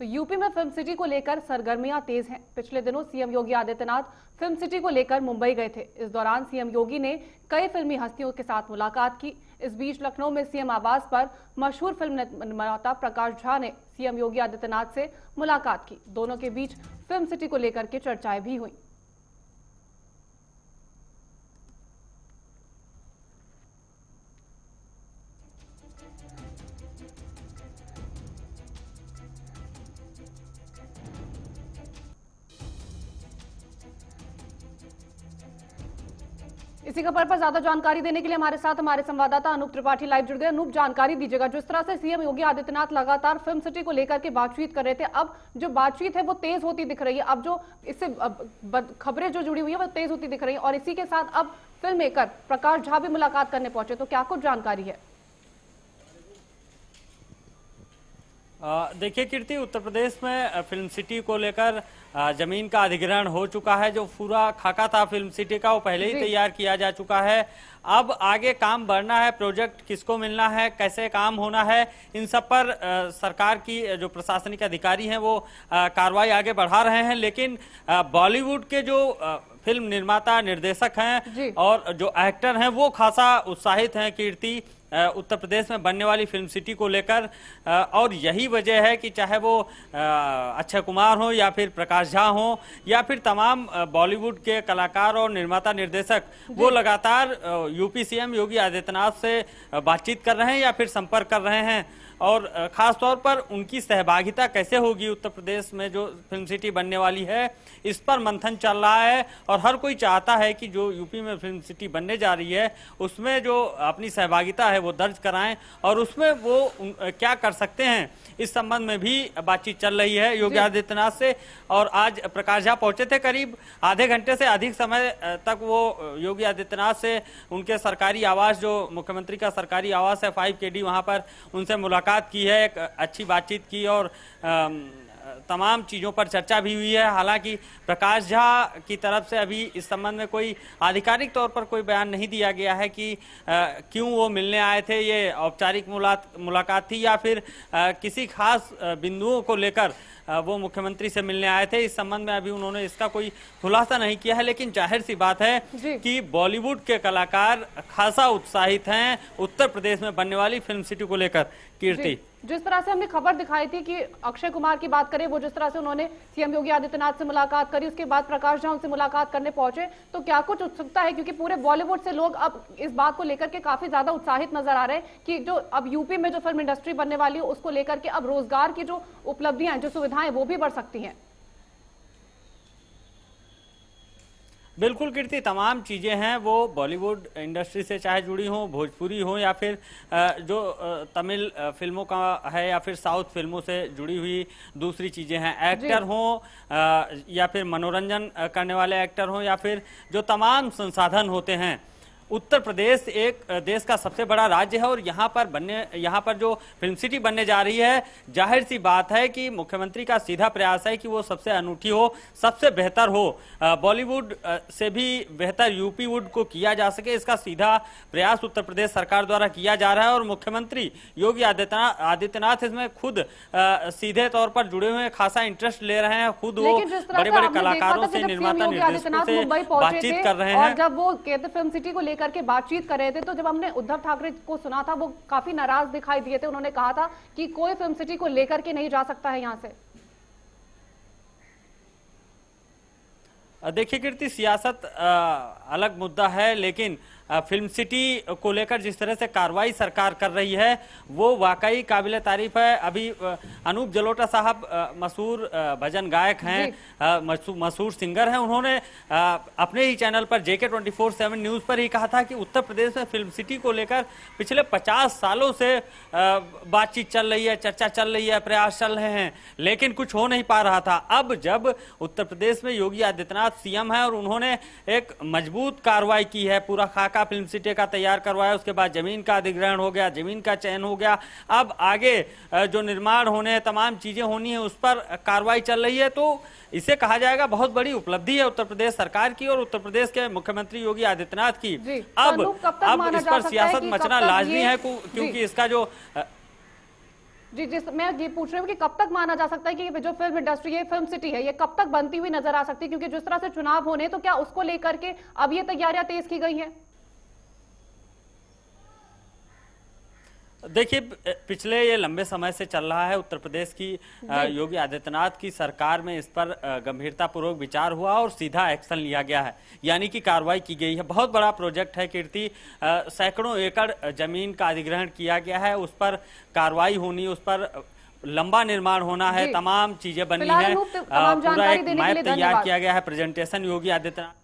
तो यूपी में film city को लेकर सरगर्मियां तेज हैं। पिछले दिनों CM Yogi Adityanath film city को लेकर मुंबई गए थे। इस दौरान सीएम योगी ने कई फिल्मी हस्तियों के साथ मुलाकात की। इस बीच लखनऊ में सीएम आवास पर मशहूर फिल्म निर्माता प्रकाश झा ने सीएम योगी आदित्यनाथ से मुलाकात की। दोनों के बीच फिल्म सिटी को लेकर के चर्चाएं भी हुई। इसी खबर पर ज्यादा जानकारी देने के लिए हमारे साथ हमारे संवाददाता अनूप त्रिपाठी लाइव जुड़ गए। अनूप, जानकारी दीजिएगा, जिस तरह से सीएम योगी आदित्यनाथ लगातार फिल्म सिटी को लेकर के बातचीत कर रहे थे, अब जो बातचीत है वो तेज होती दिख रही है। अब जो इससे खबरें जो जुड़ी हुई है वो तेज होती दिख रही है और इसी के साथ अब फिल्म मेकर प्रकाश झा भी मुलाकात करने पहुंचे, तो क्या कुछ जानकारी है? देखिए कीर्ति, उत्तर प्रदेश में फिल्म सिटी को लेकर जमीन का अधिग्रहण हो चुका है। जो पूरा खाका था फिल्म सिटी का वो पहले ही तैयार किया जा चुका है। अब आगे काम बढ़ना है, प्रोजेक्ट किसको मिलना है, कैसे काम होना है, इन सब पर सरकार की जो प्रशासनिक अधिकारी हैं वो कार्रवाई आगे बढ़ा रहे हैं। लेकिन बॉलीवुड के जो फिल्म निर्माता निर्देशक हैं और जो एक्टर हैं वो खासा उत्साहित हैं कीर्ति, उत्तर प्रदेश में बनने वाली फिल्म सिटी को लेकर। और यही वजह है कि चाहे वो अक्षय कुमार हो या फिर प्रकाश झा हो या फिर तमाम बॉलीवुड के कलाकार और निर्माता निर्देशक, वो लगातार यूपी सीएम योगी आदित्यनाथ से बातचीत कर रहे हैं या फिर संपर्क कर रहे हैं। और खास तौर पर उनकी सहभागिता कैसे होगी उत्तर प्रदेश में जो फिल्म सिटी बनने वाली है, इस पर मंथन चल रहा है। और हर कोई चाहता है कि जो यूपी में फिल्म सिटी बनने जा रही है उसमें जो अपनी सहभागिता है वो दर्ज कराएं और उसमें वो क्या कर सकते हैं, इस संबंध में भी बातचीत चल रही है योगी आदित्यनाथ से। और आज प्रकाश झा पहुंचे थे, करीब आधे घंटे से अधिक समय तक वो योगी आदित्यनाथ से उनके सरकारी आवास, जो मुख्यमंत्री का सरकारी आवास है 5KD, वहां पर उनसे मुलाकात की है, एक अच्छी बातचीत की और तमाम चीजों पर चर्चा भी हुई है। हालांकि प्रकाश झा की तरफ से अभी इस संबंध में कोई आधिकारिक तौर पर कोई बयान नहीं दिया गया है कि क्यों वो मिलने आए थे, ये औपचारिक मुलाकात थी या फिर किसी खास बिंदुओं को लेकर वो मुख्यमंत्री से मिलने आए थे। इस संबंध में अभी उन्होंने इसका कोई खुलासा नहीं किया है। लेकिन जाहिर सी बात है कि बॉलीवुड के कलाकार खासा उत्साहित हैं उत्तर प्रदेश में बनने वाली फिल्म सिटी को लेकर। कीर्ति, जिस तरह से हमने खबर दिखाई थी कि अक्षय कुमार की बात करें, वो जिस तरह से उन्होंने सीएम योगी आदित्यनाथ से मुलाकात करी, उसके बाद प्रकाश झा उनसे मुलाकात करने पहुंचे, तो क्या कुछ उत्सुकता है? क्योंकि पूरे बॉलीवुड से लोग अब इस बात को लेकर के काफी ज्यादा उत्साहित नजर आ रहे हैं कि जो अब यूपी में जो फिल्म इंडस्ट्री बनने वाली है उसको लेकर के अब रोजगार की जो उपलब्धियां हैं, जो सुविधाएं, वो भी बढ़ सकती हैं। बिल्कुल कीर्ति, तमाम चीज़ें हैं वो बॉलीवुड इंडस्ट्री से चाहे जुड़ी हों, भोजपुरी हो या फिर जो तमिल फिल्मों का है या फिर साउथ फिल्मों से जुड़ी हुई दूसरी चीज़ें हैं, एक्टर हों या फिर मनोरंजन करने वाले एक्टर हों या फिर जो तमाम संसाधन होते हैं। उत्तर प्रदेश एक देश का सबसे बड़ा राज्य है और यहाँ पर जो फिल्म सिटी बनने जा रही है, जाहिर सी बात है कि मुख्यमंत्री का सीधा प्रयास है कि वो सबसे अनूठी हो, सबसे बेहतर हो, बॉलीवुड से भी बेहतर यूपीवुड को किया जा सके। इसका सीधा प्रयास उत्तर प्रदेश सरकार द्वारा किया जा रहा है और मुख्यमंत्री योगी आदित्यनाथ इसमें खुद सीधे तौर पर जुड़े हुए खासा इंटरेस्ट ले रहे हैं। खुद वो बड़े बड़े कलाकारों से, निर्माता निर्देशकों से बातचीत कर रहे हैं। और जब वो कहते फिल्म सिटी को करके बातचीत कर रहे थे, तो जब हमने उद्धव ठाकरे को सुना था, वो काफी नाराज दिखाई दिए थे। उन्होंने कहा था कि कोई फिल्म सिटी को लेकर के नहीं जा सकता है यहां से। देखिए कीर्ति, सियासत अलग मुद्दा है, लेकिन फिल्म सिटी को लेकर जिस तरह से कार्रवाई सरकार कर रही है वो वाकई काबिल तारीफ है। अभी अनूप जलोटा साहब मशहूर भजन गायक हैं, मशहूर सिंगर हैं, उन्होंने अपने ही चैनल पर JK24/7 न्यूज़ पर ही कहा था कि उत्तर प्रदेश में फिल्म सिटी को लेकर पिछले 50 सालों से बातचीत चल रही है, चर्चा चल रही है, प्रयास चल रहे हैं, लेकिन कुछ हो नहीं पा रहा था। अब जब उत्तर प्रदेश में योगी आदित्यनाथ सीएम है और उन्होंने एक मजबूत कार्रवाई की है, पूरा खाका फिल्म सिटी का तैयार करवाया, उसके बाद जमीन का अधिग्रहण हो गया, जमीन का चयन हो गया, अब आगे जो निर्माण होने हैं, तमाम चीजें होनी है, उस पर कार्रवाई चल रही है। तो इसे कहा जाएगा बहुत बड़ी उपलब्धि है उत्तर प्रदेश सरकार की और उत्तर प्रदेश के मुख्यमंत्री योगी आदित्यनाथ की। अब इस पर सियासत मचना लाजमी है, क्योंकि इसका जो जी जिस मैं ये पूछ रही हूँ कि कब तक माना जा सकता है कि जो फिल्म इंडस्ट्री है, फिल्म सिटी है, ये कब तक बनती हुई नजर आ सकती है? क्योंकि जिस तरह से चुनाव होने, तो क्या उसको लेकर के अब ये तैयारियां तेज की गई हैं? देखिए, पिछले ये लंबे समय से चल रहा है उत्तर प्रदेश की योगी आदित्यनाथ की सरकार में इस पर गंभीरतापूर्वक विचार हुआ और सीधा एक्शन लिया गया है, यानी कि कार्रवाई की गई है। बहुत बड़ा प्रोजेक्ट है कीर्ति, सैकड़ों एकड़ जमीन का अधिग्रहण किया गया है, उस पर कार्रवाई होनी, उस पर लंबा निर्माण होना है, तमाम चीजें बननी है, पूरा एक मैप तैयार किया गया है, प्रेजेंटेशन योगी आदित्यनाथ